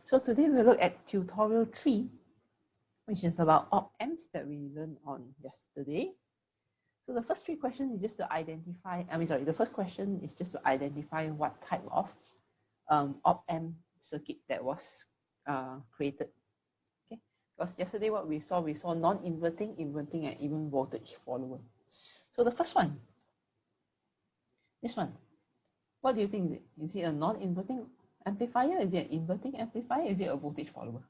So today we'll look at tutorial 3, which is about op amps that we learned on yesterday. So the first 3 questions is just to identify, the first question is just to identify what type of op amp circuit that was created. Okay, because yesterday what we saw non-inverting, inverting, and even voltage follower. So the first one, this one, what do you think is it? Is it a non-inverting amplifier? Is it an inverting amplifier? Is it a voltage follower?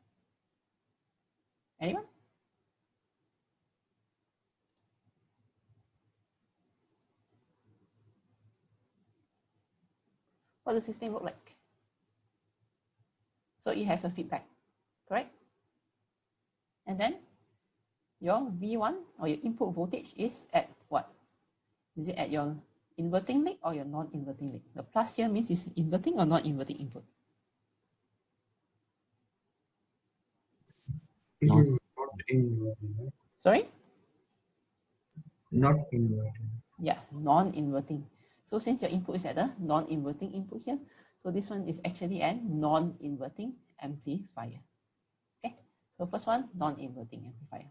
Anyone? What does this thing look like? So it has a feedback, correct? And then your V1 or your input voltage is at what? Is it at your inverting leg or your non-inverting leg? The plus here means it's inverting or non-inverting input. It is not inverting. Sorry? Not inverting. Yeah, non-inverting. So since your input is at the non-inverting input here, so this one is actually a non-inverting amplifier. Okay, so first one, non-inverting amplifier.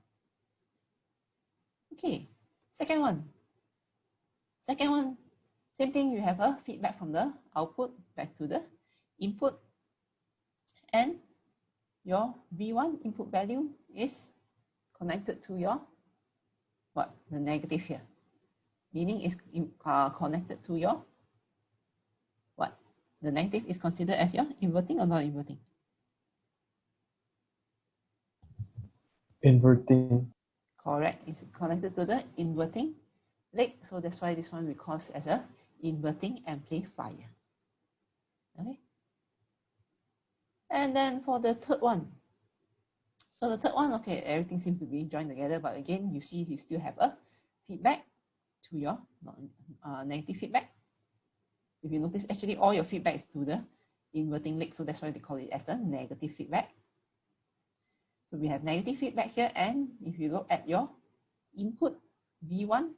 Okay, second one. Second one, same thing, you have a feedback from the output back to the input, and your V1 input value is connected to your, what, the negative here, meaning it's connected to your, what, the negative is considered as your inverting or non-inverting? Inverting. Correct, it's connected to the inverting leg, so that's why this one we call as a inverting amplifier. Okay, and then for the third one, so the third one, okay, everything seems to be joined together, but again, you see you still have a feedback to your negative feedback. If you notice, actually all your feedback is to the inverting leg, so that's why they call it as the negative feedback. So we have negative feedback here, and if you look at your input V1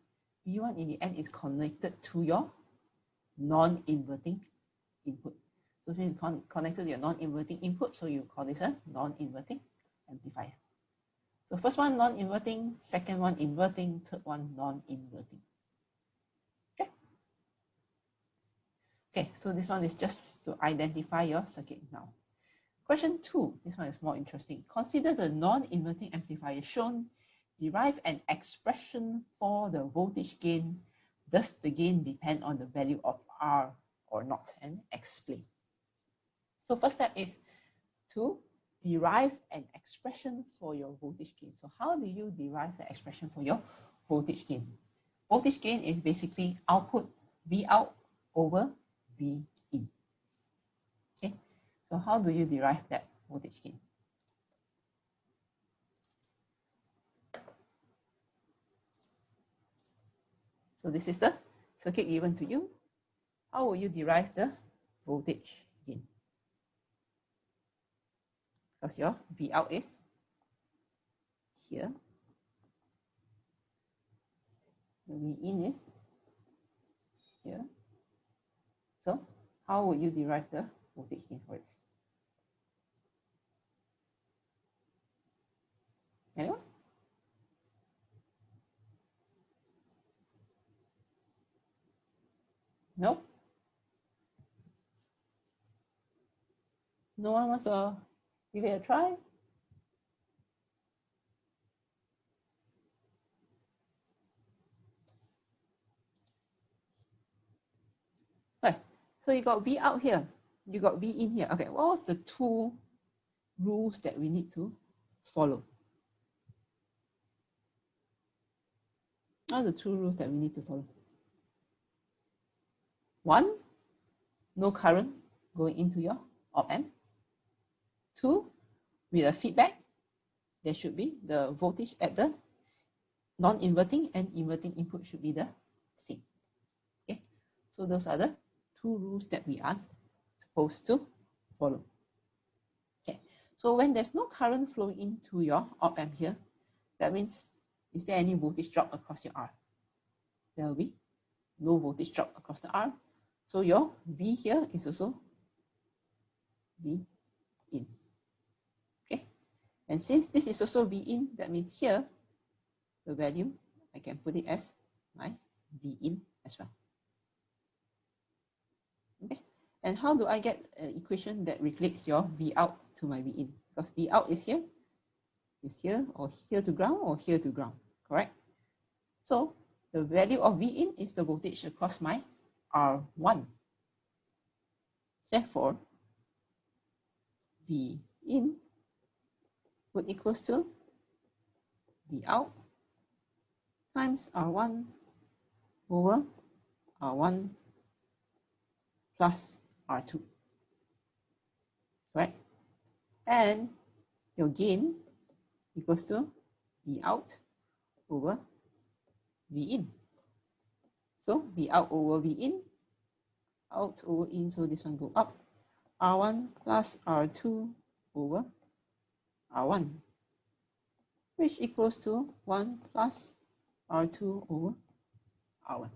in the end is connected to your non-inverting input. So since it's connected to your non-inverting input, so you call this a non-inverting amplifier. So first one non-inverting, second one inverting, third one non-inverting. Okay. Okay, so this one is just to identify your circuit now. Question 2, this one is more interesting. Consider the non-inverting amplifier shown. Derive an expression for the voltage gain. Does the gain depend on the value of R or not? And explain. So first step is to derive an expression for your voltage gain. So how do you derive the expression for your voltage gain? Voltage gain is basically output V out over V in. Okay, so how do you derive that voltage gain? So this is the circuit given to you. How will you derive the voltage gain? Because your V out is here, the V in is here. So how would you derive the voltage gain for this? Anyone? No? No one wants to give it a try? Okay, so you got V out here, you got V in here. Okay, what was the 2 rules that we need to follow? What are the 2 rules that we need to follow? 1, no current going into your op amp. 2, with a feedback, there should be the voltage at the non-inverting and inverting input should be the same. Okay, so those are the 2 rules that we are supposed to follow. Okay, so when there's no current flowing into your op amp here, that means, is there any voltage drop across your R? There will be no voltage drop across the R. So your V here is also V in. And since this is also V in, that means here, the value, I can put it as my V in as well. Okay. And how do I get an equation that relates your V out to my V in? Because V out is here, or here to ground, or here to ground, correct? So the value of V in is the voltage across my R1. Therefore, V in would equals to V out times R1 over R1 plus R2, right? And your gain equals to V out over V in. So V out over V in, out over in, so this one go up. R1 plus R2 over R1, which equals to 1 plus R2 over R1.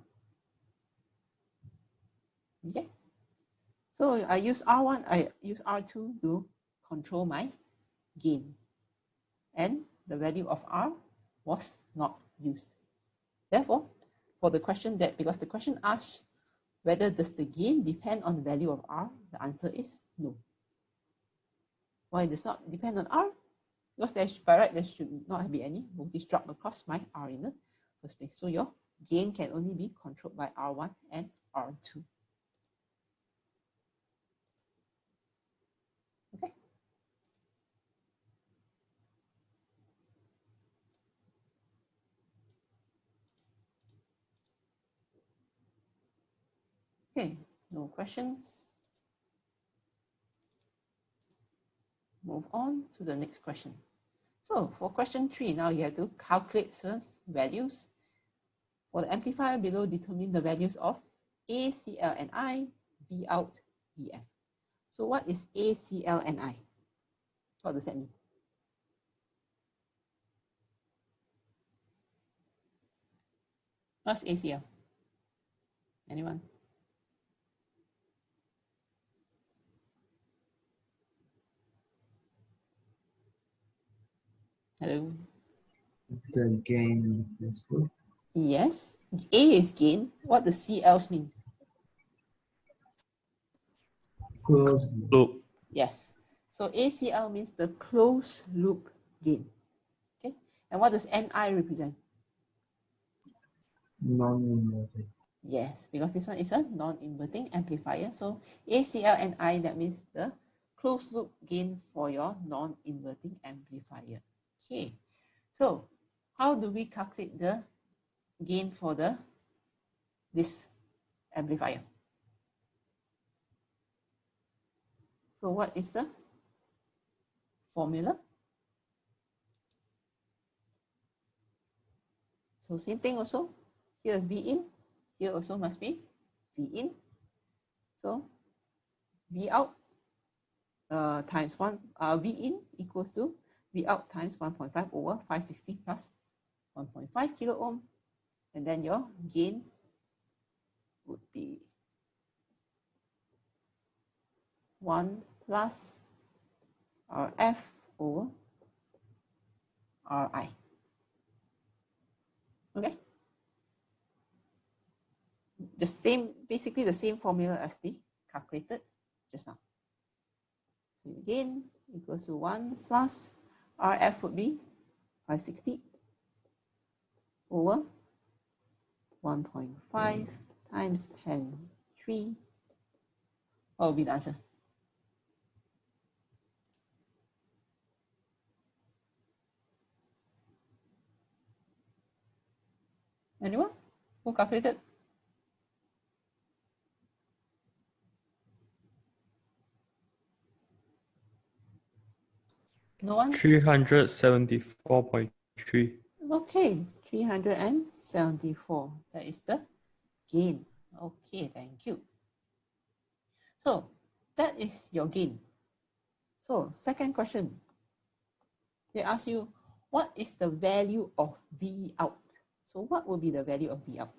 Okay. So I use R1, I use R2 to control my gain. And the value of R was not used. Therefore, for the question that, because the question asks whether does the gain depend on the value of R, the answer is no. Why does not depend on R? Because by right, there should not be any voltage drop across my R in the first place. So your gain can only be controlled by R1 and R2. Okay. Okay, no questions. Move on to the next question. So for question 3, now you have to calculate certain values. For the amplifier below, determine the values of A, CL, and I, V out, VF. So what is A, CL, and I? What does that mean? What's ACL? Anyone? Hello? The gain is good. Yes. A is gain. What does CL means? Close Loop. Yes. So ACL means the closed loop gain. Okay. And what does NI represent? non-inverted. Yes, because this one is a non-inverting amplifier. So ACL and I, that means the closed loop gain for your non-inverting amplifier. Okay, so how do we calculate the gain for this amplifier? So what is the formula? So same thing also. Here is V in. Here also must be V in. So V out times 1, V in equals to V out times 1.5 over 560 plus 1.5 kilo ohm. And then your gain would be 1 plus Rf over Ri. Okay. The same, basically the same formula as the calculated just now. So gain equals to 1 plus Rf would be 560 over 1.5 times 10(3). What will be the answer? Anyone who calculated? No one? 374.3. Okay, 374. That is the gain. Okay, thank you. So that is your gain. So second question, they ask you, what is the value of V out? So what will be the value of V out?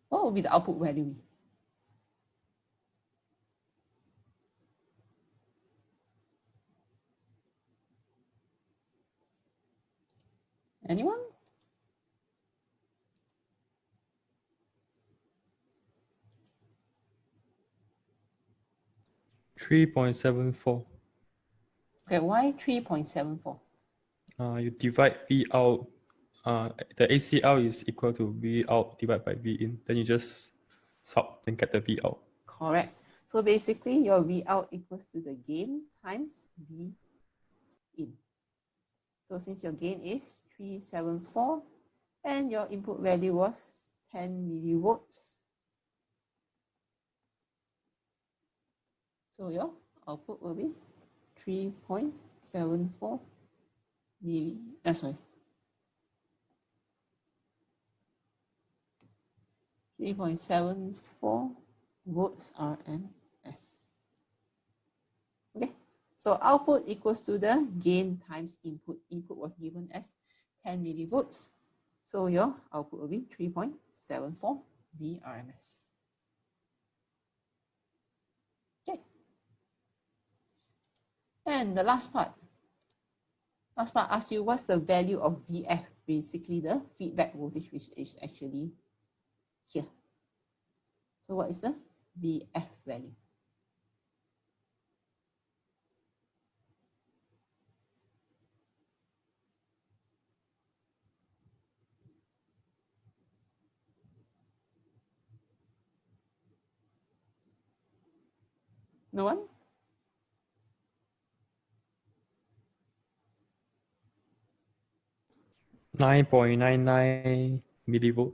What will be the output value? Anyone? $3.74. Okay, why 3.74? You divide V out. The ACL is equal to V out divided by V in. Then you just sub and get the V out. Correct. So basically, your V out equals to the gain times V in. So since your gain is 374 and your input value was 10 millivolts, so your output will be 3.74 milli, sorry, 3.74 volts RMS. Okay, so output equals to the gain times input. Input was given as 10 millivolts. So your output will be 3.74 VRMS. Okay. And the last part. Last part asks you what's the value of VF, basically the feedback voltage, which is actually here. So what is the VF value? No one? $9.99 millivolt.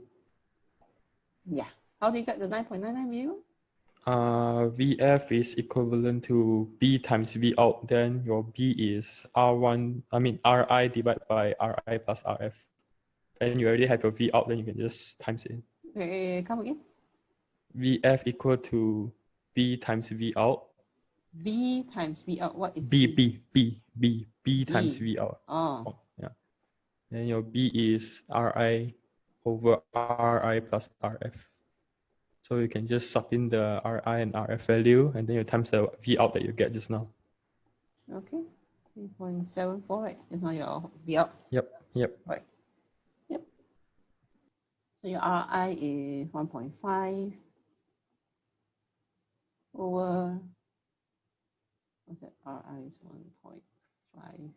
Yeah. How do you get the 9.99 millivolt? VF is equivalent to B times V out. Then your B is RI divided by RI plus RF. Then you already have your V out. Then you can just times it. Come again. VF equal to B times V out. V times V out. What is B times V out. Oh. Yeah. Then your B is RI over RI plus RF. So you can just sub in the RI and RF value, and then you times the V out that you get just now. Okay. 3.74, right? Is now your V out. Yep. Right. Yep. So your RI is 1.5 over, what's that? RI is 1.5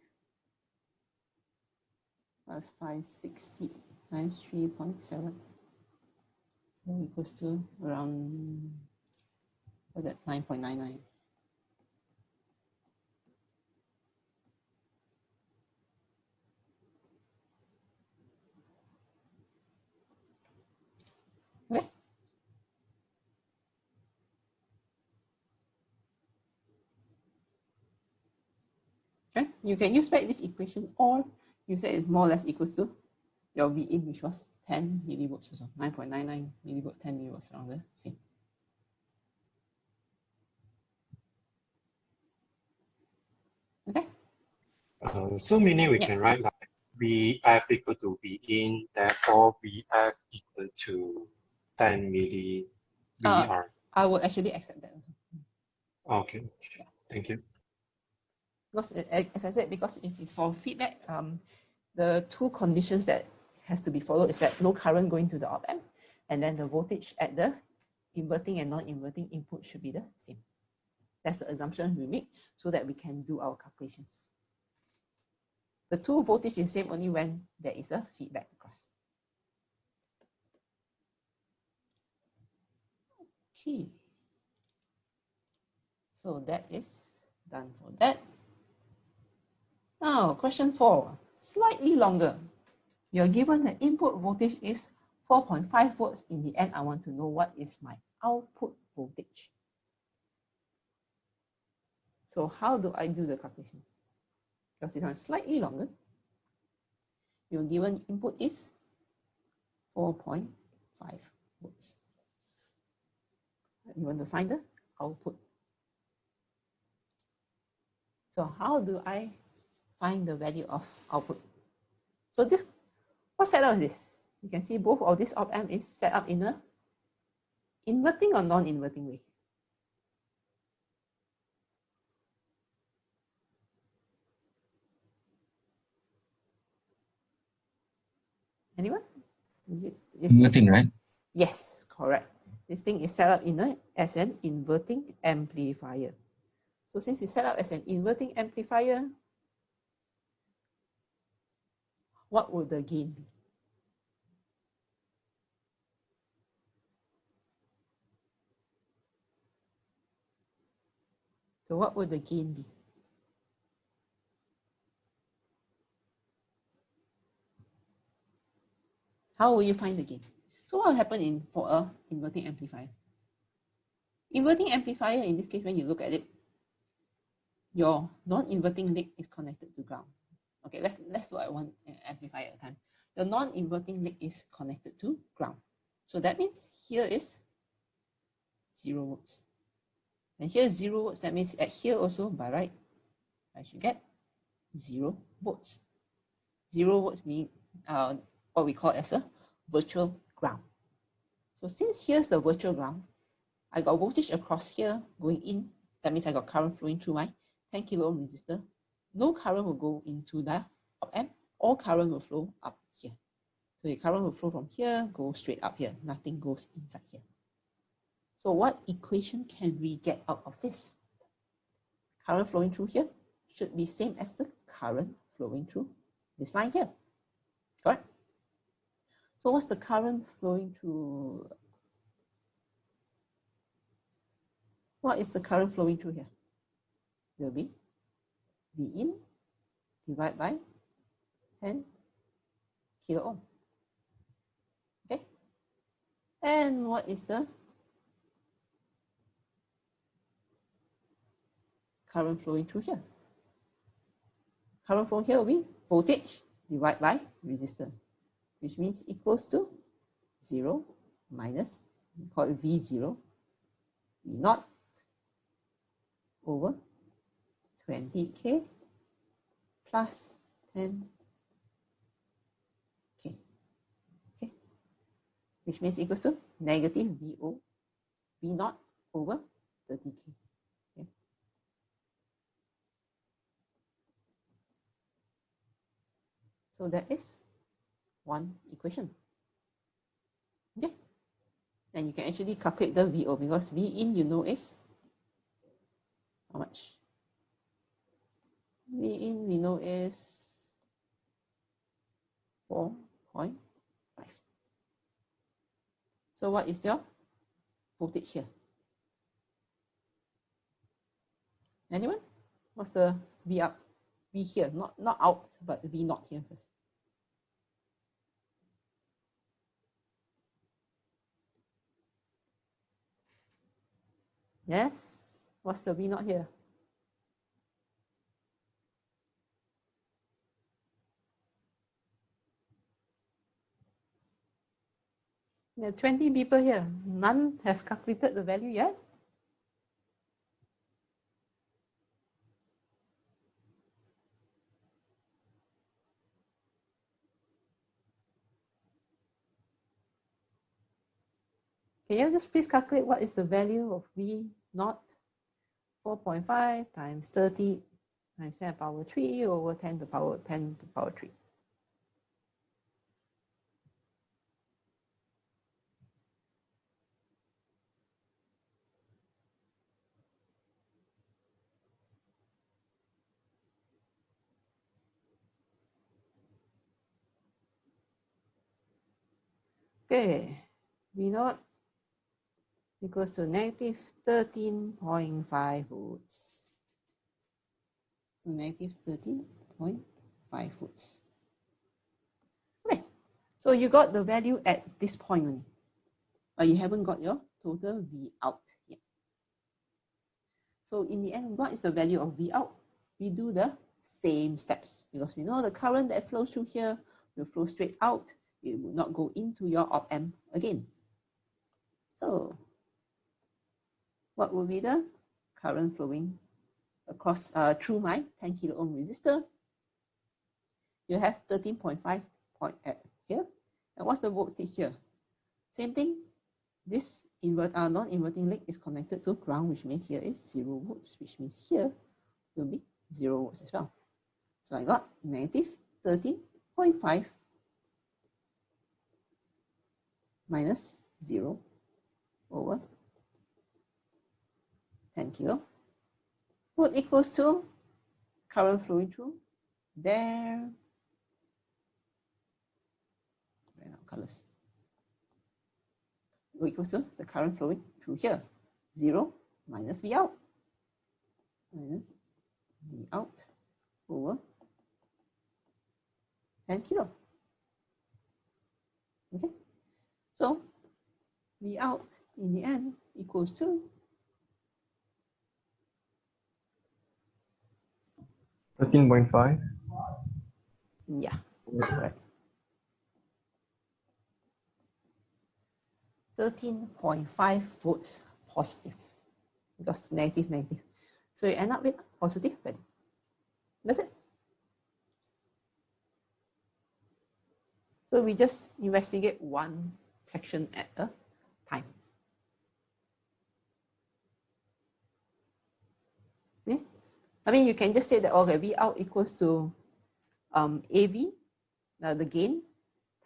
plus 560 times 3.7 equals to around, what's that, 9.99. Okay. Okay, you can use back this equation, or you say it's more or less equals to your V in, which was 10 millivolts, so 9.99 millivolts, 10 millivolts, around the same. Okay. So meaning we Yeah. can write like VF equal to V in, therefore VF equal to 10 milli VR. I would actually accept that also. Okay, Yeah. thank you. Because as I said, because if it's for feedback, the two conditions that have to be followed is that no current going to the op amp, and then the voltage at the inverting and non-inverting input should be the same. That's the assumption we make so that we can do our calculations. The two voltage is same only when there is a feedback across. Okay. So that is done for that. Now, question 4, slightly longer. You're given the input voltage is 4.5 volts. In the end, I want to know what is my output voltage. So how do I do the calculation? Because this one is slightly longer. Your given input is 4.5 volts. You want to find the output. So how do I find the value of output? So this, what setup is this? You can see both of this op amp is set up in a inverting or non-inverting way. Anyone? Is Inverting, this? right? Yes, correct. This thing is set up as an inverting amplifier. So since it's set up as an inverting amplifier, what would the gain be? So what would the gain be? How will you find the gain? So what will happen for a inverting amplifier? Inverting amplifier, in this case, when you look at it, your non-inverting leg is connected to ground. Okay, let's look at one amplifier at a time. The non-inverting leg is connected to ground. So that means here is 0 volts. And here is 0 volts. That means at here also, by right, I should get 0 volts. 0 volts means what we call as a virtual ground. So since here's the virtual ground, I got voltage across here going in. That means I got current flowing through my 10 kilo ohm resistor. No current will go into the op amp. All current will flow up here. So the current will flow from here, go straight up here. Nothing goes inside here. So what equation can we get out of this? Current flowing through here should be same as the current flowing through this line here. Correct? So what's the current flowing through? What is the current flowing through here? Will be V in divided by 10 kilo ohm. Okay. And what is the current flowing through here? Current flowing here will be voltage divided by resistance, which means equals to 0 minus, we call it V0, V0 over 20K plus 10K. Okay, which means equals to negative V0 over 30K. Okay. So that is one equation. Okay. And you can actually calculate the VO because V in you know is how much? V in we know is 4.5. So what is your voltage here? Anyone? What's the V up? V here, not out, but V not here first. Yes? What's the V not here? There are 20 people here. None have calculated the value yet. Can you just please calculate what is the value of V naught? 4.5 times 30 times 10 to the power 3 over 10 to the power 10 to the power 3. Okay, V naught equals to negative 13.5 volts. So negative 13.5 volts. Okay, so you got the value at this point only, but you haven't got your total V out yet. So in the end, what is the value of V out? We do the same steps because we know the current that flows through here will flow straight out. It will not go into your op amp again. So what will be the current flowing across through my 10 kilo ohm resistor? You have 13.5 point at here. And what's the voltage here? Same thing. This non-inverting leg is connected to ground, which means here is 0 volts, which means here will be 0 volts as well. So I got negative 13.5 minus 0 over 10 kilo would equals to current flowing through there. Where are colors? Equals to the current flowing through here. 0 minus V out. Minus V out over 10 kilo. Okay. So V out in the end equals to 13.5. yeah, correct. 13.5 volts positive because negative, negative. So you end up with positive value. That's it. So we just investigate one section at a time. Okay? I mean, you can just say that, okay, V out equals to AV, the gain,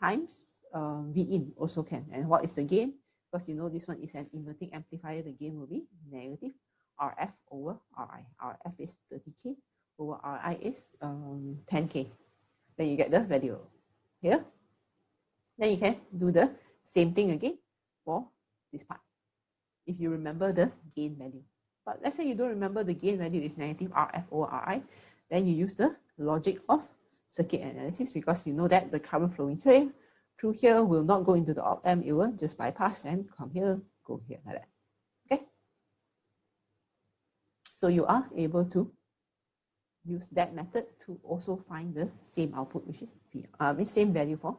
times V in also can. And what is the gain? Because you know this one is an inverting amplifier, the gain will be negative RF over RI. RF is 30K over RI is 10K. Then you get the value here. Then you can do the same thing again for this part. If you remember the gain value. But let's say you don't remember the gain value is negative RF over RI, then you use the logic of circuit analysis because you know that the current flowing through here will not go into the op amp, it will just bypass and come here, go here like that. Okay. So you are able to use that method to also find the same output, which is the same value for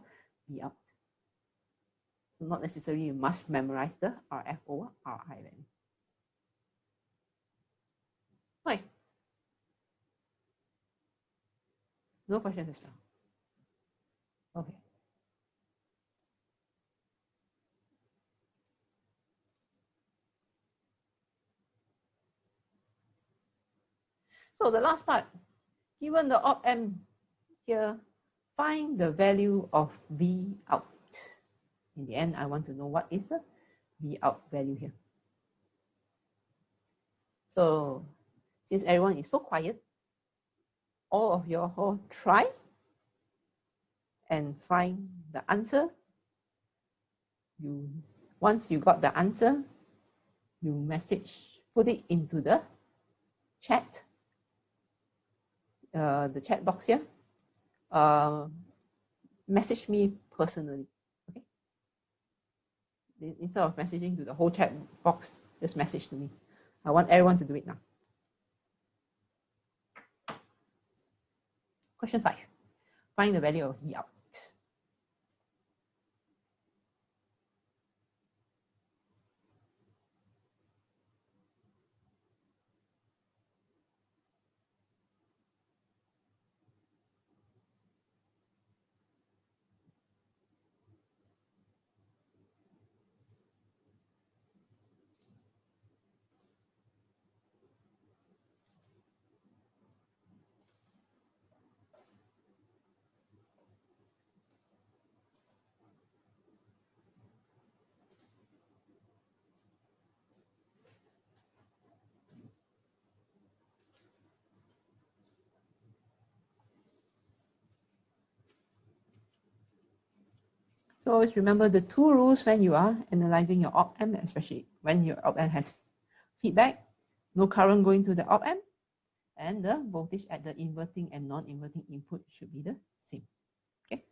V out. So not necessarily you must memorize the RF over RI value. Right. No questions as well. Okay. So the last part, given the op amp here, find the value of V out. In the end, I want to know what is the V out value here. So since everyone is so quiet, all of you all try and find the answer. Once you got the answer, you put it into the chat, the chat box here. Message me personally, okay? Instead of messaging to the whole chat box, just message to me. I want everyone to do it now. Question 5. Find the value of V out. So always remember the two rules when you are analyzing your op amp, especially when your op amp has feedback, no current going to the op amp, and the voltage at the inverting and non-inverting input should be the same. Okay.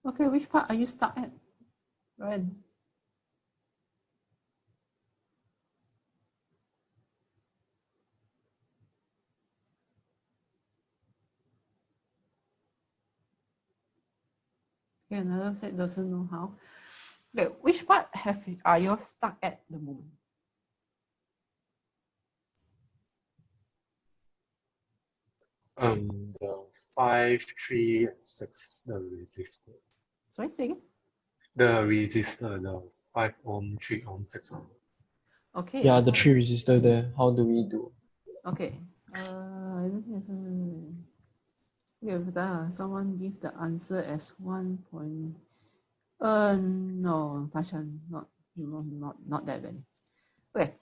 Okay, which part are you stuck at, Ryan? Okay, another set doesn't know how. Okay, which part are you stuck at the moment? The 5, 3, and 6, the resistor. Sorry, say again. The resistor, the 5 ohm, 3 ohm, 6 ohm. Okay. Yeah, the 3 resistor there. How do we do? Okay. I don't have. Okay, but, someone give the answer as 1 point. No, Pashan, not that many. Okay.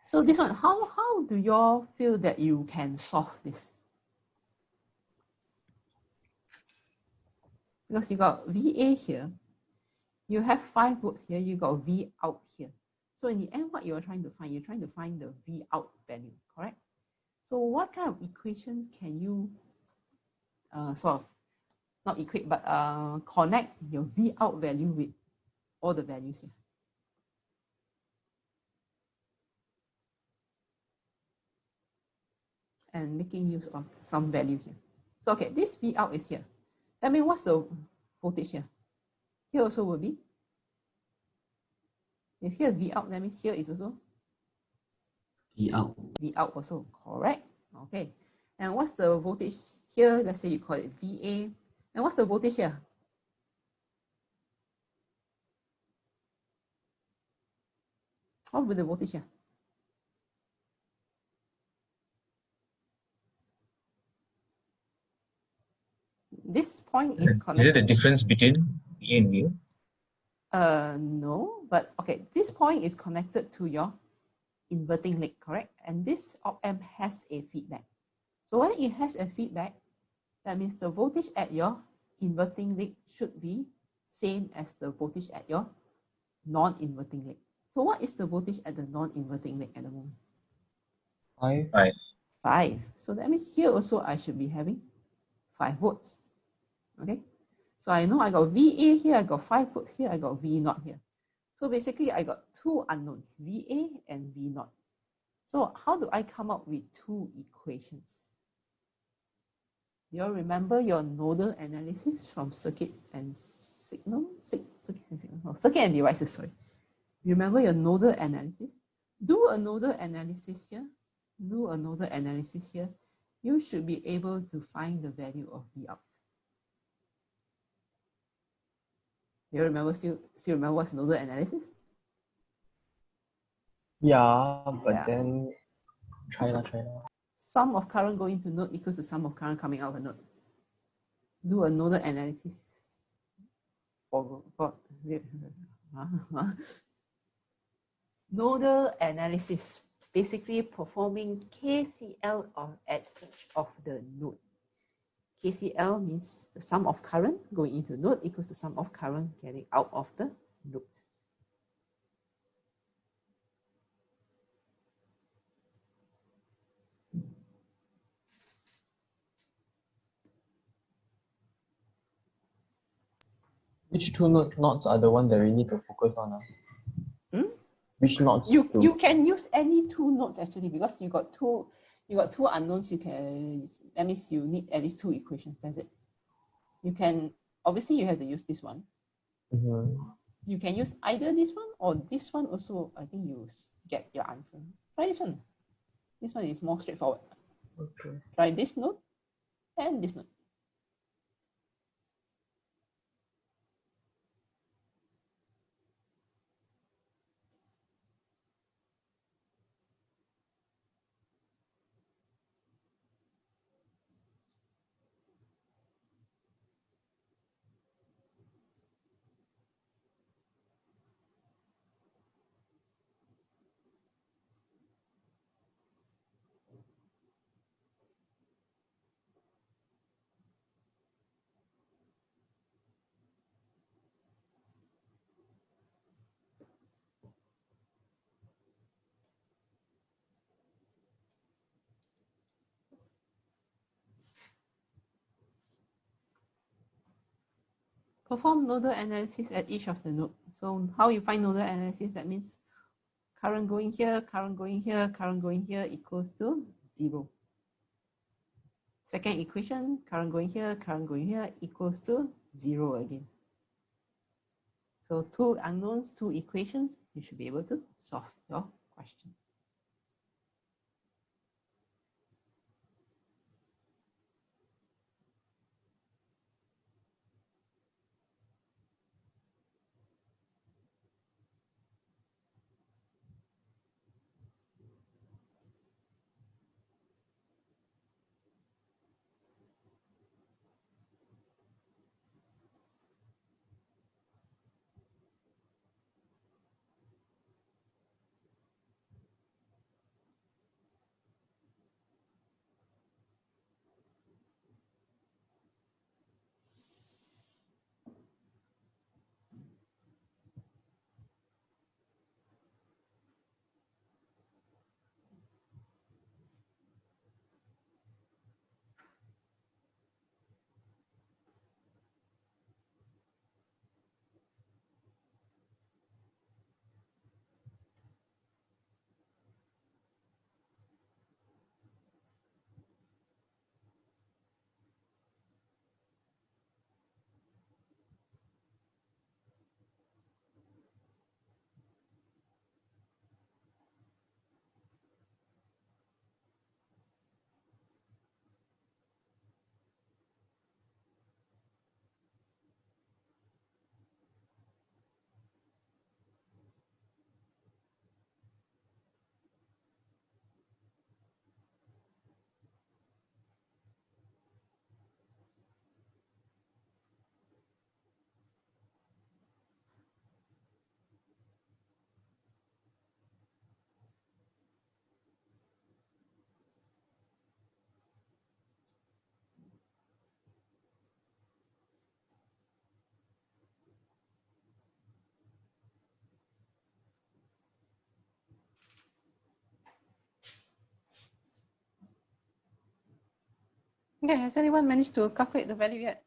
So this one, how do y'all feel that you can solve this? Because you got VA here, you have 5 volts here, you got V out here. So in the end, what you're trying to find, you're trying to find the V out value, correct? So what kind of equations can you sort of, not equate, but connect your V out value with all the values here? And making use of some value here. So okay, this V out is here. That means what's the voltage here? Here also will be. If here is V out, that means here is also V out. V out also, correct? Okay. And what's the voltage here? Let's say you call it VA. And what's the voltage here? What will be the voltage here? This point is Is it connected. the difference between V and mu? No, but okay, this point is connected to your inverting leg, correct? And this op amp has a feedback. So when it has a feedback, that means the voltage at your inverting leg should be same as the voltage at your non-inverting leg. So what is the voltage at the non-inverting leg at the moment? 5. 5. 5. So that means here also I should be having 5 volts. Okay. So I know I got VA here, I got 5 volts here, I got V naught here. So basically I got 2 unknowns, VA and V naught. So how do I come up with 2 equations? You all remember your nodal analysis from circuit and signal? Circuit and devices, sorry. Remember your nodal analysis? Do a nodal analysis here. Do a nodal analysis here. You should be able to find the value of V out. You remember, still remember what's nodal analysis? Yeah, but Yeah. then try lah. Sum of current going to node equals the sum of current coming out of a node. Do a nodal analysis for nodal analysis, basically performing KCL at each of the node. KCL means the sum of current going into node equals the sum of current getting out of the node. Which 2 knots are the one that we need to focus on? Which knots? You can use any 2 nodes actually, because you got two unknowns. You can, that means you need at least 2 equations. That's it. You can, obviously you have to use this one. You can use either this one or this one also. I think you get your answer. Try this one. This one is more straightforward. Okay. Try this node and this node. Perform nodal analysis at each of the node. So how you find nodal analysis? That means current going here, current going here, current going here equals to 0. Second equation, current going here equals to 0 again. So 2 unknowns, 2 equations, you should be able to solve your question. Okay, has anyone managed to calculate the value yet?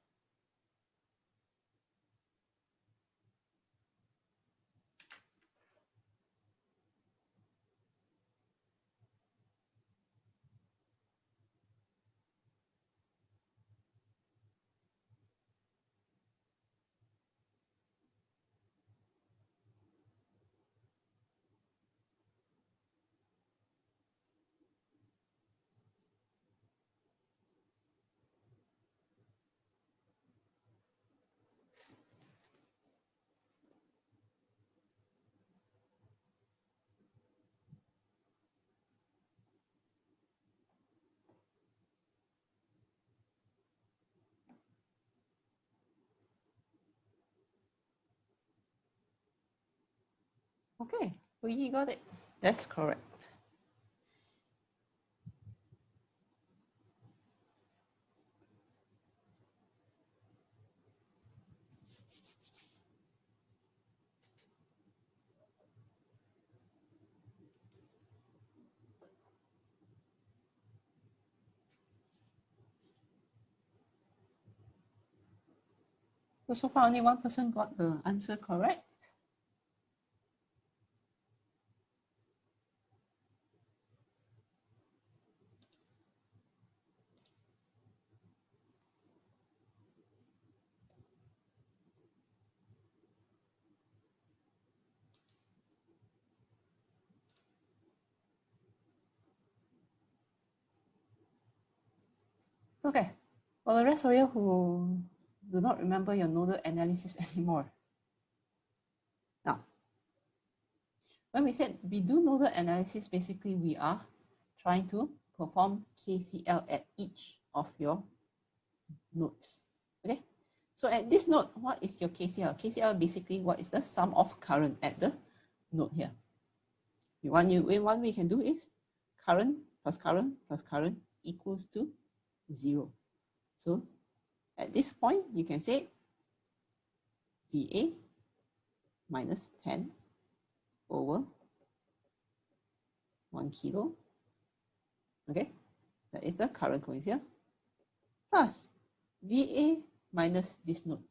Okay, we got it. That's correct. So far only one person got the answer correct. Okay, for the rest of you who do not remember your nodal analysis anymore. Now, when we said we do nodal analysis, basically we are trying to perform KCL at each of your nodes. Okay, so at this node, what is your KCL? KCL basically what is the sum of current at the node here. One way you can do is current plus current plus current equals to 0. So at this point, you can say VA minus 10 over 1 kilo. Okay, that is the current going here. Plus VA minus this node.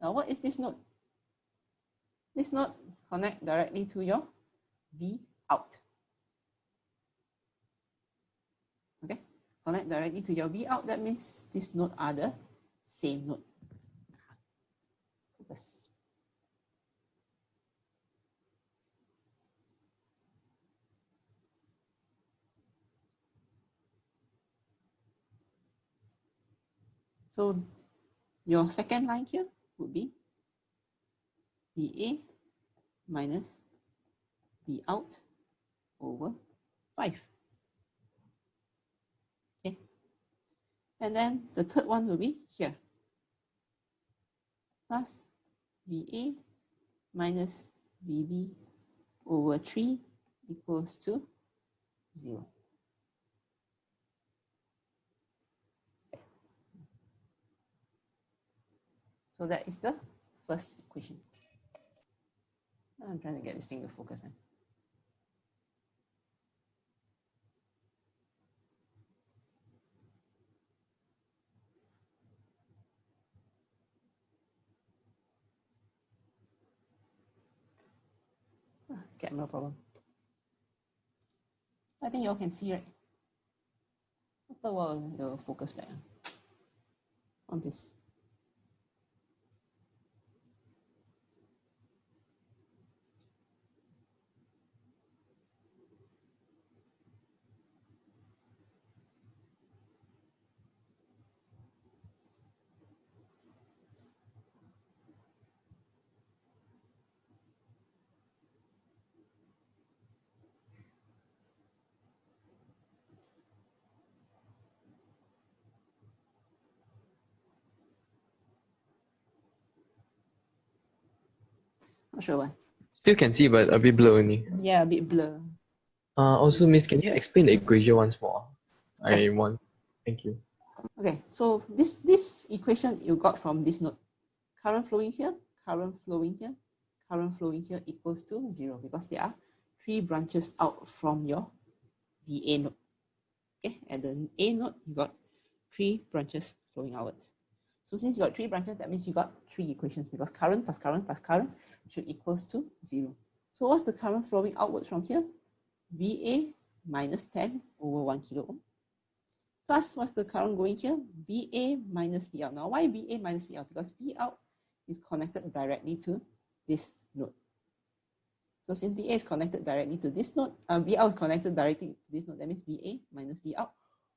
Now, what is this node? This node connect directly to your V out. Okay, connect directly to your V out. That means this node are the same node. Focus. So your second line here would be VA minus V out over 5. Okay. And then the third one will be here. Plus VA minus VB over 3 equals to 0. So that is the first equation. I'm trying to get this thing to focus, man. Camera problem. I think you all can see, right? After a while, you'll focus back on this. Not sure why. Still can see, but a bit blur only. Yeah, a bit blur. Also, Miss, can you explain the equation once more? I want. Thank you. Okay, so this equation you got from this node. Current flowing here, current flowing here, current flowing here equals to 0 because there are 3 branches out from your VA node. Okay, at the A node, you got 3 branches flowing outwards. So since you got 3 branches, that means you got 3 equations because current plus current plus current should equals to 0. So what's the current flowing outwards from here? VA minus 10 over 1 kilo ohm. Plus, what's the current going here? VA minus V out. Now, why VA minus V out? Because V out is connected directly to this node. So since VA is connected directly to this node, V out is connected directly to this node, that means VA minus V out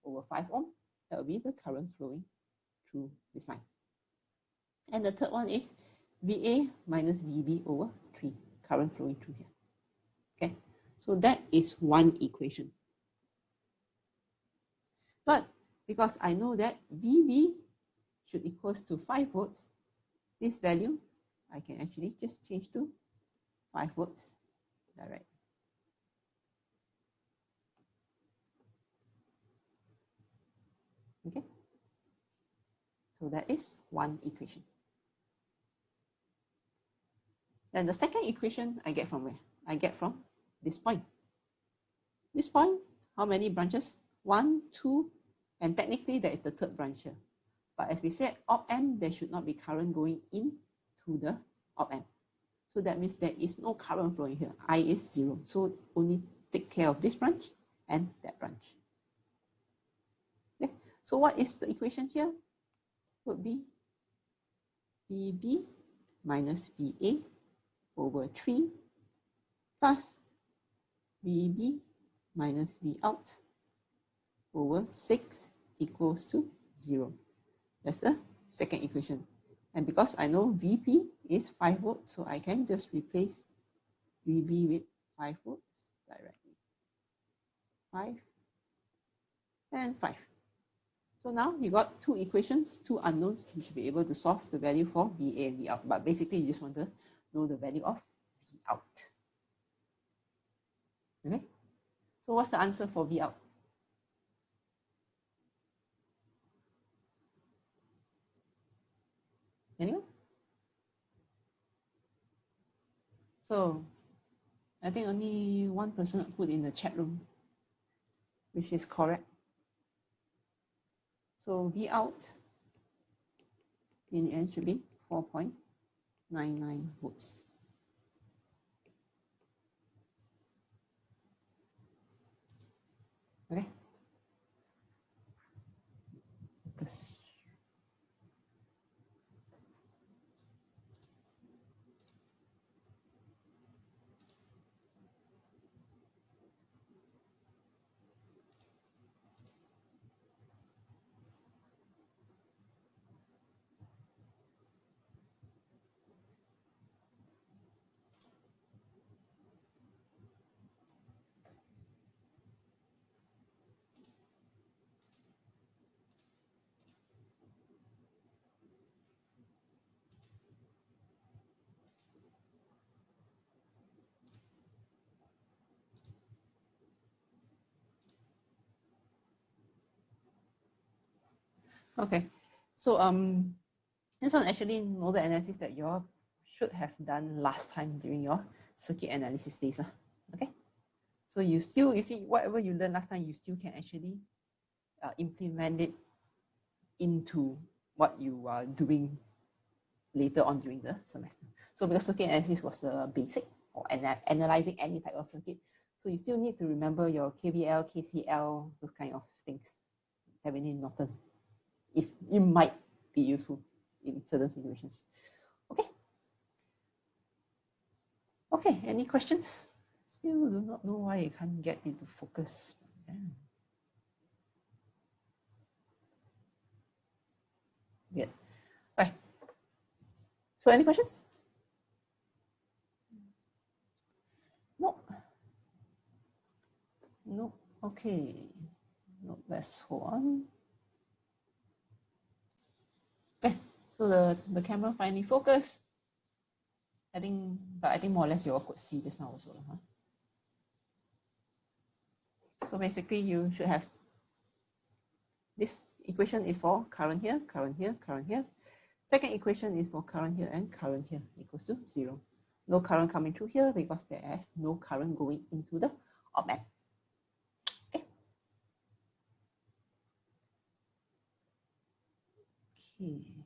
over 5 ohm. That will be the current flowing through this line. And the third one is VA minus VB over 3, current flowing through here. Okay, so that is one equation. But because I know that VB should equals to 5 volts, this value I can actually just change to 5 volts directly. Okay, so that is one equation. Then the second equation I get from where? I get from this point. This point, how many branches? 1, 2, and technically that is the third branch here. But as we said, op-amp, there should not be current going into the op-amp. So that means there is no current flowing here. I is 0. So only take care of this branch and that branch. Okay. So what is the equation here? Would be VB minus VA over 3 plus VB minus V out over 6 equals to 0. That's the second equation. And because I know VP is 5 volts, so I can just replace VB with 5 volts directly. 5 and 5. So now you got 2 equations, 2 unknowns. You should be able to solve the value for VA and V out. But basically, you just want to know the value of V out. Okay? So what's the answer for V out? Anyone? So I think only one person put in the chat room, which is correct. So V out in the end should be 4.5 99 volts. Okay. Focus. Okay, so this one actually nodal analysis that you all should have done last time during your circuit analysis days. Okay, so you see whatever you learned last time, you still can actually implement it into what you are doing later on during the semester. So because circuit analysis was the basic or analyzing any type of circuit, so you still need to remember your KVL, KCL, those kind of things. Thevenin, Norton, if it might be useful in certain situations. Okay. Okay, any questions? Still do not know why I can't get it to focus. Yeah. Weird. Okay. So any questions? No. No. Okay. No, let's hold on. Okay. So the camera finally focused. I think more or less you all could see just now also. Huh? So basically you should have this equation is for current here, current here, current here. Second equation is for current here and current here equals to 0. No current coming through here because there is no current going into the op amp. Okay. Okay.